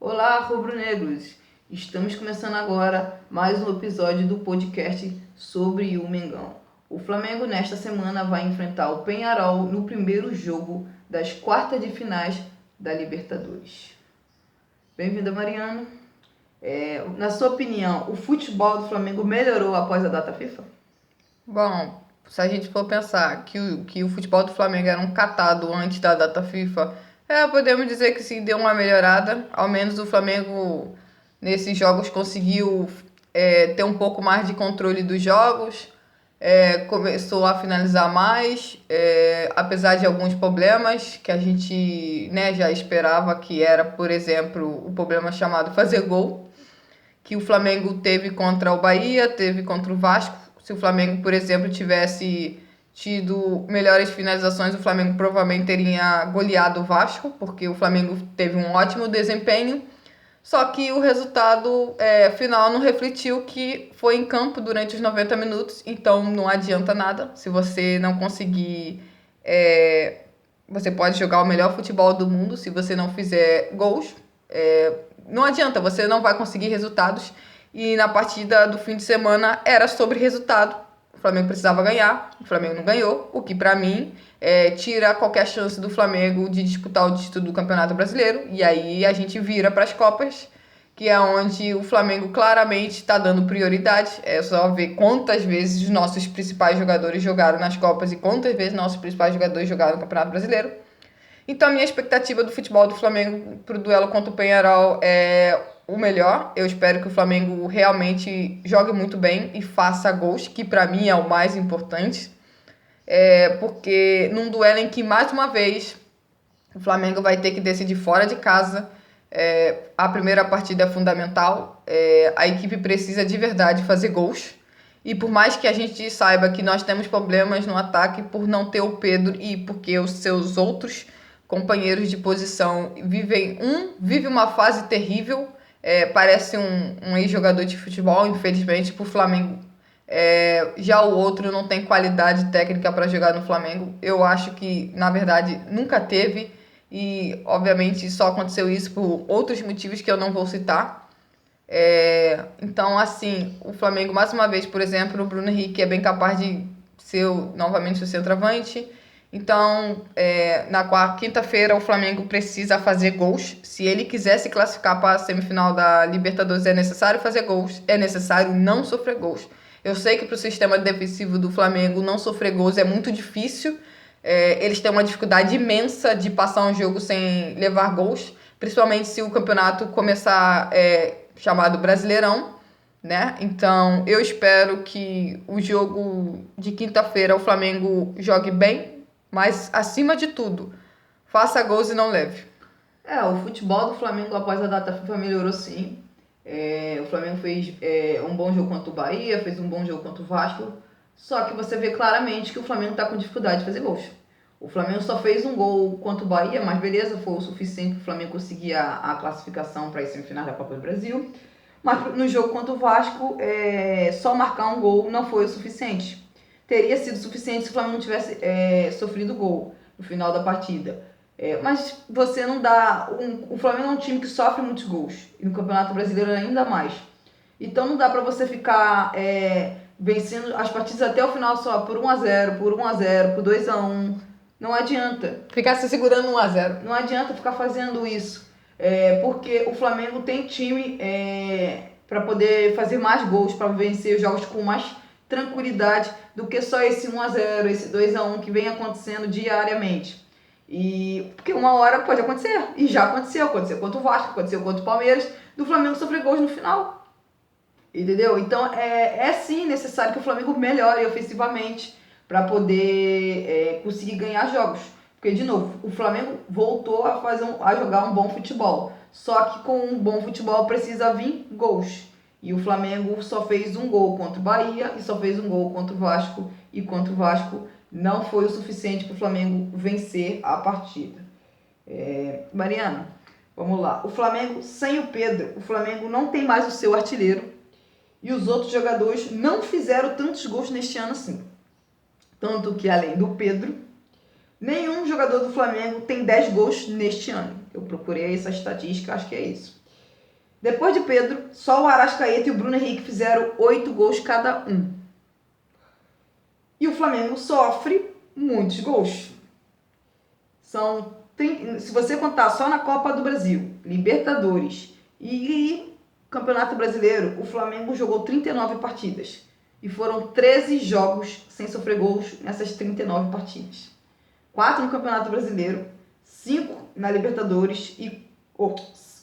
Olá, rubro-negros! Estamos começando agora mais um episódio do podcast sobre o Mengão. O Flamengo nesta semana vai enfrentar o Peñarol no primeiro jogo das quartas de finais da Libertadores. Bem-vinda, Mariana. Na sua opinião, o futebol do Flamengo melhorou após a data FIFA? Bom, se a gente for pensar que o futebol do Flamengo era um catado antes da data FIFA, podemos dizer que sim, deu uma melhorada. Ao menos o Flamengo, nesses jogos, conseguiu ter um pouco mais de controle dos jogos, começou a finalizar mais, apesar de alguns problemas que a gente, já esperava, que era, por exemplo, o problema chamado fazer gol, que o Flamengo teve contra o Bahia, teve contra o Vasco. Se o Flamengo, por exemplo, tivesse tido melhores finalizações, o Flamengo provavelmente teria goleado o Vasco, porque o Flamengo teve um ótimo desempenho. Só que o resultado final não refletiu que foi em campo durante os 90 minutos, então não adianta nada. Se você não conseguir. Você pode jogar o melhor futebol do mundo, se você não fizer gols, não adianta, você não vai conseguir resultados. E na partida do fim de semana era sobre resultado. O Flamengo precisava ganhar, o Flamengo não ganhou, o que pra mim tira qualquer chance do Flamengo de disputar o título do Campeonato Brasileiro. E aí a gente vira para as Copas, que é onde o Flamengo claramente está dando prioridade. É só ver quantas vezes os nossos principais jogadores jogaram nas Copas e quantas vezes nossos principais jogadores jogaram no Campeonato Brasileiro. Então a minha expectativa do futebol do Flamengo pro duelo contra o Peñarol é o melhor. Eu espero que o Flamengo realmente jogue muito bem e faça gols, que pra mim é o mais importante. Porque num duelo em que, mais uma vez, o Flamengo vai ter que decidir fora de casa, a primeira partida é fundamental. A equipe precisa de verdade fazer gols. E por mais que a gente saiba que nós temos problemas no ataque por não ter o Pedro e porque os seus outros companheiros de posição vive uma fase terrível, parece um ex-jogador de futebol, infelizmente, pro Flamengo. Já o outro não tem qualidade técnica para jogar no Flamengo. Eu acho que, na verdade, nunca teve. E, obviamente, só aconteceu isso por outros motivos que eu não vou citar. Então, assim, o Flamengo, mais uma vez, por exemplo, o Bruno Henrique é bem capaz de ser novamente o centroavante. Então, na quinta-feira, o Flamengo precisa fazer gols. Se ele quiser se classificar para a semifinal da Libertadores, é necessário fazer gols. É necessário não sofrer gols. Eu sei que para o sistema defensivo do Flamengo não sofrer gols é muito difícil. Eles têm uma dificuldade imensa de passar um jogo sem levar gols, principalmente se o campeonato começar chamado Brasileirão, né? Então, eu espero que o jogo de quinta-feira o Flamengo jogue bem, mas, acima de tudo, faça gols e não leve. O futebol do Flamengo após a data FIFA melhorou sim. O Flamengo fez um bom jogo contra o Bahia, fez um bom jogo contra o Vasco. Só que você vê claramente que o Flamengo está com dificuldade de fazer gols. O Flamengo só fez um gol contra o Bahia, mas beleza, foi o suficiente para o Flamengo conseguir a classificação para as semifinais da Copa do Brasil. Mas no jogo contra o Vasco, só marcar um gol não foi o suficiente. Teria sido suficiente se o Flamengo não tivesse sofrido gol no final da partida. Mas você não dá... O Flamengo é um time que sofre muitos gols. E no Campeonato Brasileiro ainda mais. Então não dá pra você ficar vencendo as partidas até o final só por 1-0, por 1-0, por 2-1. Não adianta. Ficar se segurando 1-0. Não adianta ficar fazendo isso. Porque o Flamengo tem time para poder fazer mais gols, para vencer os jogos com mais tranquilidade do que só esse 1-0, esse 2-1 que vem acontecendo diariamente. E porque uma hora pode acontecer, e já aconteceu contra o Vasco, aconteceu contra o Palmeiras, do Flamengo sofrer gols no final, entendeu? Então é sim necessário que o Flamengo melhore ofensivamente para poder conseguir ganhar jogos, porque de novo, o Flamengo voltou a jogar um bom futebol, só que com um bom futebol precisa vir gols, e o Flamengo só fez um gol contra o Bahia, e só fez um gol contra o Vasco, e contra o Vasco não foi o suficiente para o Flamengo vencer a partida. Mariana, vamos lá. O Flamengo, sem o Pedro, o Flamengo não tem mais o seu artilheiro. E os outros jogadores não fizeram tantos gols neste ano assim. Tanto que, além do Pedro, nenhum jogador do Flamengo tem 10 gols neste ano. Eu procurei essa estatística, acho que é isso. Depois de Pedro, só o Arrascaeta e o Bruno Henrique fizeram 8 gols cada um. E o Flamengo sofre muitos gols. Se você contar só na Copa do Brasil, Libertadores e Campeonato Brasileiro, o Flamengo jogou 39 partidas. E foram 13 jogos sem sofrer gols nessas 39 partidas. 4 no Campeonato Brasileiro, 5 na Libertadores e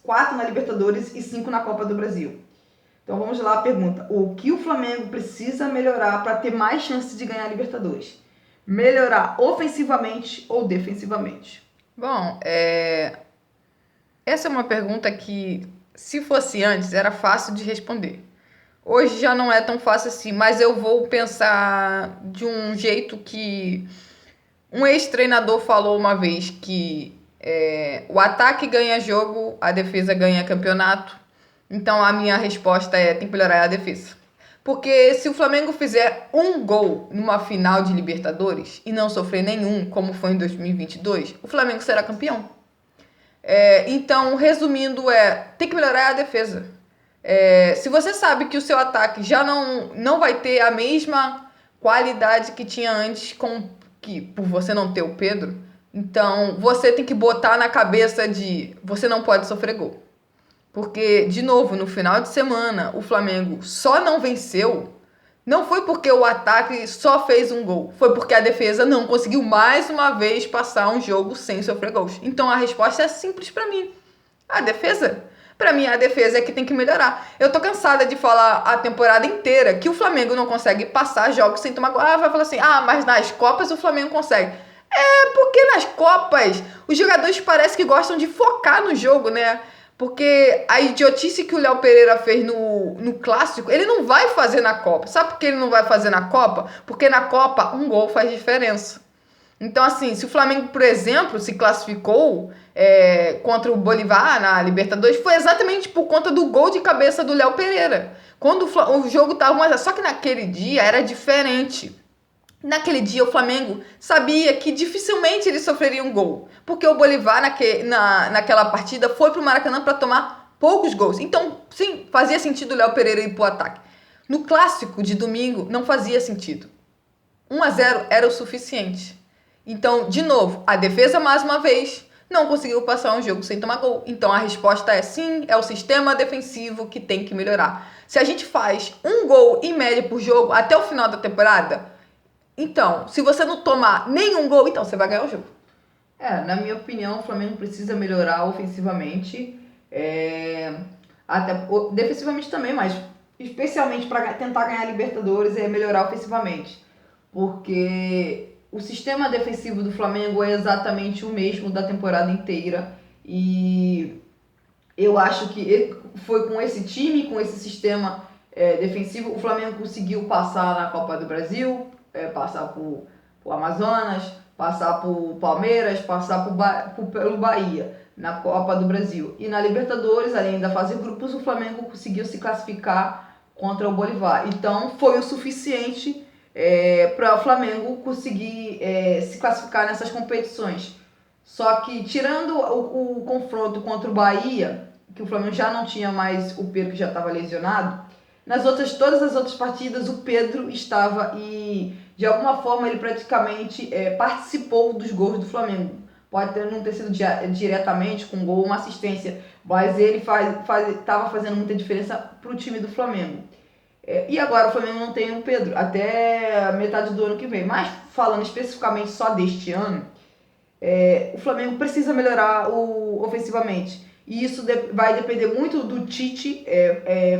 4 na Libertadores e 5 na Copa do Brasil. Então vamos lá a pergunta. O que o Flamengo precisa melhorar para ter mais chances de ganhar a Libertadores? Melhorar ofensivamente ou defensivamente? Bom, essa é uma pergunta que, se fosse antes, era fácil de responder. Hoje já não é tão fácil assim, mas eu vou pensar de um jeito que um ex-treinador falou uma vez, que o ataque ganha jogo, a defesa ganha campeonato. Então a minha resposta tem que melhorar a defesa. Porque se o Flamengo fizer um gol numa final de Libertadores e não sofrer nenhum, como foi em 2022, o Flamengo será campeão. Então, resumindo, tem que melhorar a defesa. Se você sabe que o seu ataque já não vai ter a mesma qualidade que tinha antes, por você não ter o Pedro, então você tem que botar na cabeça de você não pode sofrer gol. Porque, de novo, no final de semana, o Flamengo só não venceu, não foi porque o ataque só fez um gol, foi porque a defesa não conseguiu mais uma vez passar um jogo sem sofrer gols. Então a resposta é simples pra mim. A defesa. Pra mim, a defesa é que tem que melhorar. Eu tô cansada de falar a temporada inteira que o Flamengo não consegue passar jogos sem tomar gol. Vai falar assim, mas nas Copas o Flamengo consegue. Porque nas Copas os jogadores parecem que gostam de focar no jogo, né? Porque a idiotice que o Léo Pereira fez no Clássico, ele não vai fazer na Copa. Sabe por que ele não vai fazer na Copa? Porque na Copa um gol faz diferença. Então, assim, se o Flamengo, por exemplo, se classificou contra o Bolívar na Libertadores, foi exatamente por conta do gol de cabeça do Léo Pereira. Quando o jogo estava 1-0. Só que naquele dia era diferente. Naquele dia o Flamengo sabia que dificilmente ele sofreria um gol, porque o Bolívar naquela partida foi pro Maracanã para tomar poucos gols. Então, sim, fazia sentido o Léo Pereira ir pro ataque. No Clássico de domingo não fazia sentido. 1-0 era o suficiente. Então, de novo, a defesa mais uma vez não conseguiu passar um jogo sem tomar gol. Então a resposta é sim, é o sistema defensivo que tem que melhorar. Se a gente faz um gol em média por jogo até o final da temporada, então, se você não tomar nenhum gol, então você vai ganhar o jogo. Na minha opinião, o Flamengo precisa melhorar ofensivamente, até defensivamente também, mas especialmente para tentar ganhar Libertadores melhorar ofensivamente. Porque o sistema defensivo do Flamengo é exatamente o mesmo da temporada inteira. E eu acho que foi com esse time, com esse sistema defensivo, o Flamengo conseguiu passar na Copa do Brasil, passar por Amazonas, passar por Palmeiras, passar pelo Bahia na Copa do Brasil. E na Libertadores, além da fase de grupos, o Flamengo conseguiu se classificar contra o Bolívar. Então foi o suficiente para o Flamengo conseguir se classificar nessas competições. Só que tirando o confronto contra o Bahia, que o Flamengo já não tinha mais o Pedro, que já estava lesionado, todas as outras partidas o Pedro estava e de alguma forma ele praticamente participou dos gols do Flamengo. Pode não ter sido diretamente com um gol ou uma assistência, mas ele estava fazendo muita diferença para o time do Flamengo. E agora o Flamengo não tem o Pedro até a metade do ano que vem. Mas falando especificamente só deste ano, o Flamengo precisa melhorar ofensivamente. E isso vai depender muito do Tite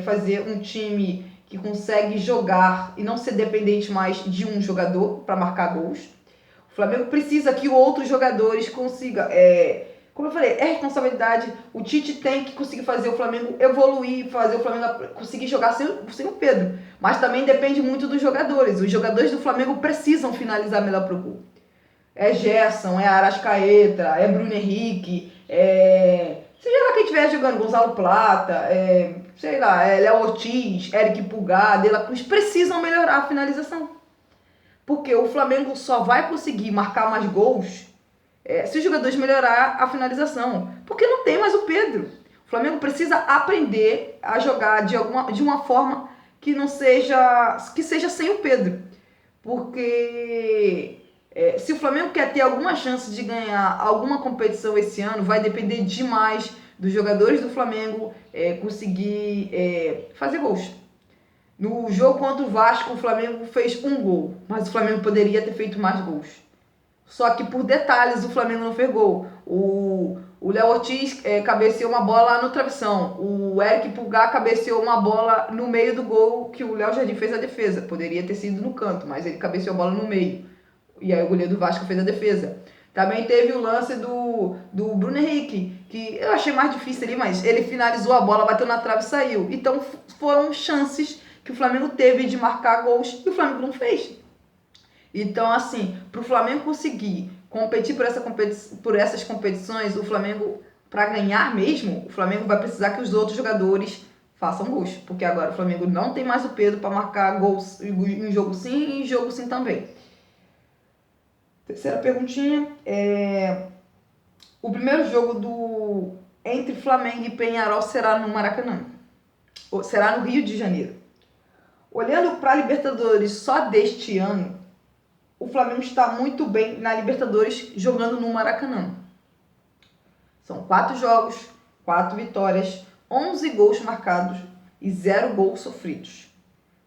fazer um time que consegue jogar e não ser dependente mais de um jogador para marcar gols. O Flamengo precisa que outros jogadores consigam. Como eu falei, é responsabilidade. O Tite tem que conseguir fazer o Flamengo evoluir, fazer o Flamengo conseguir jogar sem o Pedro. Mas também depende muito dos jogadores. Os jogadores do Flamengo precisam finalizar melhor pro gol. É Gerson, é Arrascaeta, é Bruno Henrique, seja lá quem estiver jogando, Gonzalo Plata, Léo Ortiz, Eric Pulgar, De La Cruz, precisam melhorar a finalização. Porque o Flamengo só vai conseguir marcar mais gols se os jogadores melhorar a finalização. Porque não tem mais o Pedro. O O Flamengo precisa aprender a jogar de uma forma que não seja, que seja sem o Pedro. Porque se o Flamengo quer ter alguma chance de ganhar alguma competição esse ano, vai depender demais dos jogadores do Flamengo conseguir fazer gols. No jogo contra o Vasco, o Flamengo fez um gol, mas o Flamengo poderia ter feito mais gols. Só que por detalhes o Flamengo não fez gol. O Léo Ortiz cabeceou uma bola lá no travessão. O Eric Pulgar cabeceou uma bola no meio do gol que o Léo Jardim fez a defesa. Poderia ter sido no canto, mas ele cabeceou a bola no meio. E aí o goleiro do Vasco fez a defesa. Também teve o lance do Bruno Henrique, que eu achei mais difícil ali, mas ele finalizou a bola, bateu na trave e saiu. Então foram chances que o Flamengo teve de marcar gols e o Flamengo não fez. Então, assim, para o Flamengo conseguir competir por essas competições, o Flamengo, para ganhar mesmo, o Flamengo vai precisar que os outros jogadores façam gols. Porque agora o Flamengo não tem mais o Pedro para marcar gols em jogo sim e em jogo sim também. Terceira perguntinha. O primeiro jogo entre Flamengo e Peñarol será no Maracanã. Ou será no Rio de Janeiro. Olhando para a Libertadores só deste ano, o Flamengo está muito bem na Libertadores jogando no Maracanã. São 4 jogos, 4 vitórias, 11 gols marcados e 0 gols sofridos.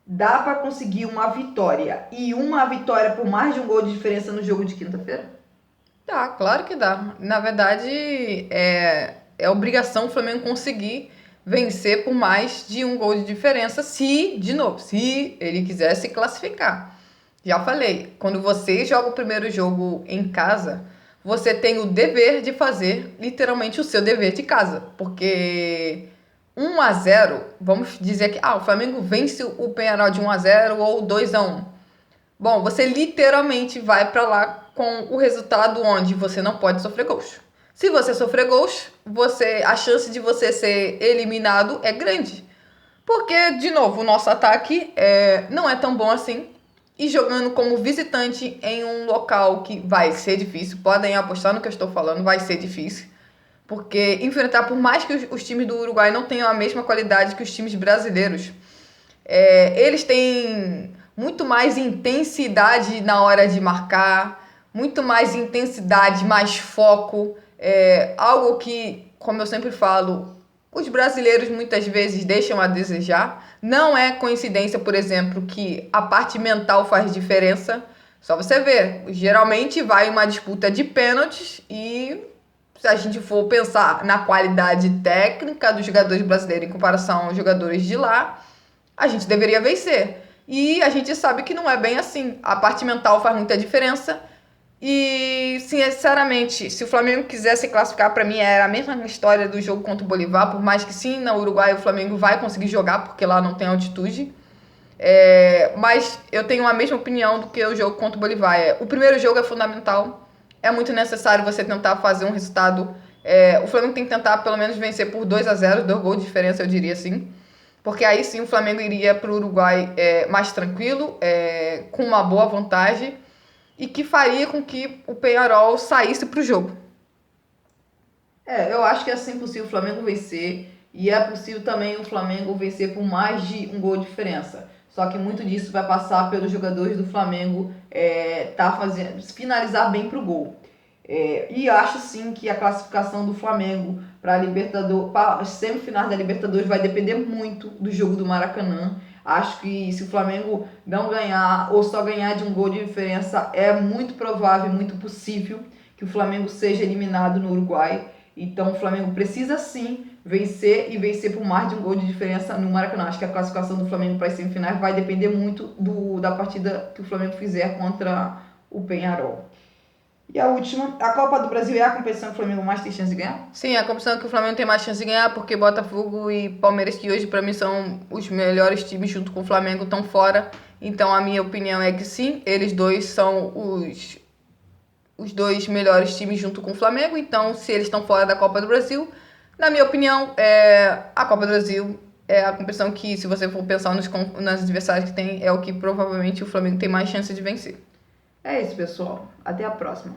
Dá para conseguir uma vitória e uma vitória por mais de um gol de diferença no jogo de quinta-feira? Tá, claro que dá. Na verdade, é obrigação o Flamengo conseguir vencer por mais de um gol de diferença se ele quiser se classificar. Já falei, quando você joga o primeiro jogo em casa, você tem o dever de fazer literalmente o seu dever de casa. Porque 1-0, vamos dizer que o Flamengo vence o Peñarol de 1-0 ou 2-1. Bom, você literalmente vai para lá com o resultado onde você não pode sofrer gols. Se você sofrer gols, a chance de você ser eliminado é grande. Porque, de novo, o nosso ataque não é tão bom assim. E jogando como visitante em um local que vai ser difícil, podem apostar no que eu estou falando, vai ser difícil. Porque enfrentar, por mais que os times do Uruguai não tenham a mesma qualidade que os times brasileiros, eles têm muito mais intensidade na hora de marcar, muito mais intensidade, mais foco. Algo que, como eu sempre falo, os brasileiros muitas vezes deixam a desejar. Não é coincidência, por exemplo, que a parte mental faz diferença. Só você ver, geralmente vai uma disputa de pênaltis e se a gente for pensar na qualidade técnica dos jogadores brasileiros em comparação aos jogadores de lá, a gente deveria vencer. E a gente sabe que não é bem assim. A parte mental faz muita diferença. E, sinceramente, se o Flamengo quiser se classificar, para mim era a mesma história do jogo contra o Bolívar, por mais que sim, na Uruguai o Flamengo vai conseguir jogar, porque lá não tem altitude. Mas eu tenho a mesma opinião do que o jogo contra o Bolívar. O primeiro jogo é fundamental, é muito necessário você tentar fazer um resultado. O Flamengo tem que tentar pelo menos vencer por 2-0, 2 gols de diferença, eu diria assim. Porque aí sim o Flamengo iria para o Uruguai mais tranquilo, com uma boa vantagem. E que faria com que o Peñarol saísse para o jogo. Eu acho que é assim possível o Flamengo vencer. E é possível também o Flamengo vencer por mais de um gol de diferença. Só que muito disso vai passar pelos jogadores do Flamengo finalizar bem para o gol. E acho sim que a classificação do Flamengo para as semifinais da Libertadores vai depender muito do jogo do Maracanã. Acho que se o Flamengo não ganhar ou só ganhar de um gol de diferença, é muito provável, muito possível que o Flamengo seja eliminado no Uruguai. Então o Flamengo precisa sim vencer e vencer por mais de um gol de diferença no Maracanã. Acho que a classificação do Flamengo para as semifinais vai depender muito da partida que o Flamengo fizer contra o Peñarol. E a última, a Copa do Brasil é a competição que o Flamengo mais tem chance de ganhar? Sim, a competição que o Flamengo tem mais chance de ganhar, porque Botafogo e Palmeiras, que hoje para mim são os melhores times junto com o Flamengo, estão fora. Então a minha opinião é que sim, eles dois são os 2 melhores times junto com o Flamengo. Então, se eles estão fora da Copa do Brasil, na minha opinião, a Copa do Brasil é a competição que, se você for pensar nos adversários que tem, é o que provavelmente o Flamengo tem mais chance de vencer. É isso, pessoal. Até a próxima.